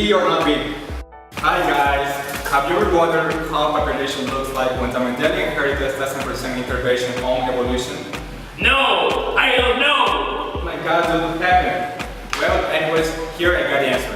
big or not big? Hi guys, have you ever wondered how population looks like when the Mendelian Inheritance doesn't present intervention on evolution? No! I don't know! Oh my god, what happened? Well, anyways, here I got the answer.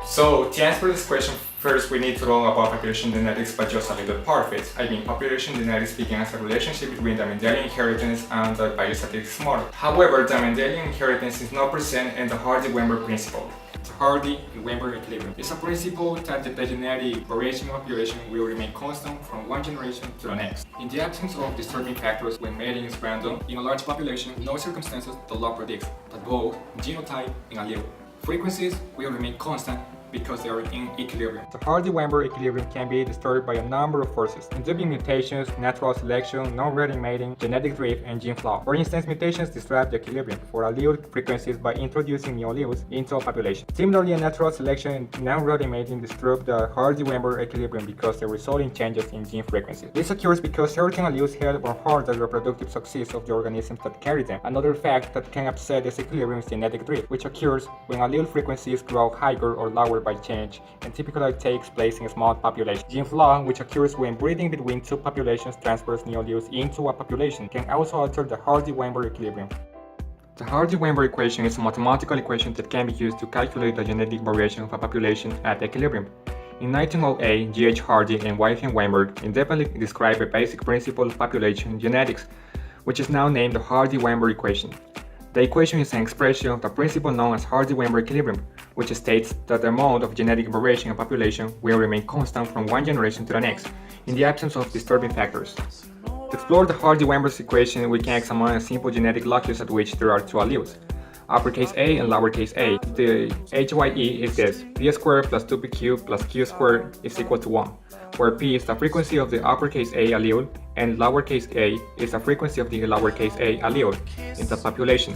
So, to answer this question, first we need to know about population genetics, but just a little part of it. I mean, population genetics begins as a relationship between the Mendelian inheritance and the biostatistics model. However, the Mendelian inheritance is not present in the Hardy-Weinberg principle. The Hardy-Weinberg equilibrium is a principle that the genetic variation of population will remain constant from one generation to the next. In the absence of disturbing factors when mating is random, in a large population, no circumstances the law predicts that both genotype and allele frequencies will remain constant because they are in equilibrium. The Hardy-Weinberg equilibrium can be disturbed by a number of forces, including mutations, natural selection, non-ready mating, genetic drift, and gene flaw. For instance, mutations disrupt the equilibrium for allele frequencies by introducing new alleles into a population. Similarly, natural selection and non-ready mating disrupt the Hardy-Weinberg equilibrium because they result in changes in gene frequencies. This occurs because certain alleles help or hurt the reproductive success of the organisms that carry them. Another fact that can upset this equilibrium is genetic drift, which occurs when allele frequencies grow higher or lower by change and typically takes place in small populations. Gene flaw, which occurs when breeding between two populations transfers new alleles into a population, can also alter the Hardy-Weinberg equilibrium. The Hardy-Weinberg equation is a mathematical equation that can be used to calculate the genetic variation of a population at equilibrium. In 1908, G.H. Hardy and Y.F. Weinberg independently described a basic principle of population genetics, which is now named the Hardy-Weinberg equation. The equation is an expression of the principle known as Hardy-Weinberg equilibrium, which states that the amount of genetic variation in a population will remain constant from one generation to the next, in the absence of disturbing factors. To explore the Hardy-Weinberg equation, we can examine a simple genetic locus at which there are two alleles, uppercase A and lowercase a. The HYE is this: p squared plus 2pq plus q squared is equal to 1, where p is the frequency of the uppercase A allele and lowercase a is the frequency of the lowercase a allele in the population.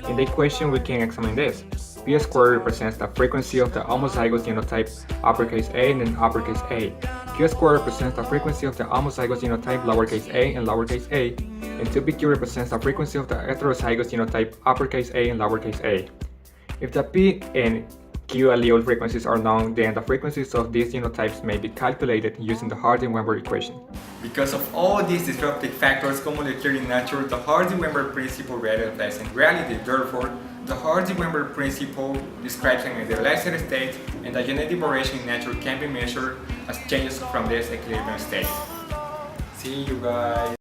In the equation, we can examine this. P squared represents the frequency of the homozygous genotype uppercase A and uppercase a. Q squared represents the frequency of the homozygous genotype lowercase a and lowercase a. And 2pq represents the frequency of the heterozygous genotype uppercase a and lowercase a. If the p and q allele frequencies are known, then the frequencies of these genotypes may be calculated using the Hardy-Weinberg equation. Because of all these disruptive factors commonly occur in nature, the Hardy-Weinberg principle rarely applies in reality. Therefore, the Hardy-Weinberg principle describes an idealized state, and the genetic variation in nature can be measured as changes from this equilibrium state. See you guys!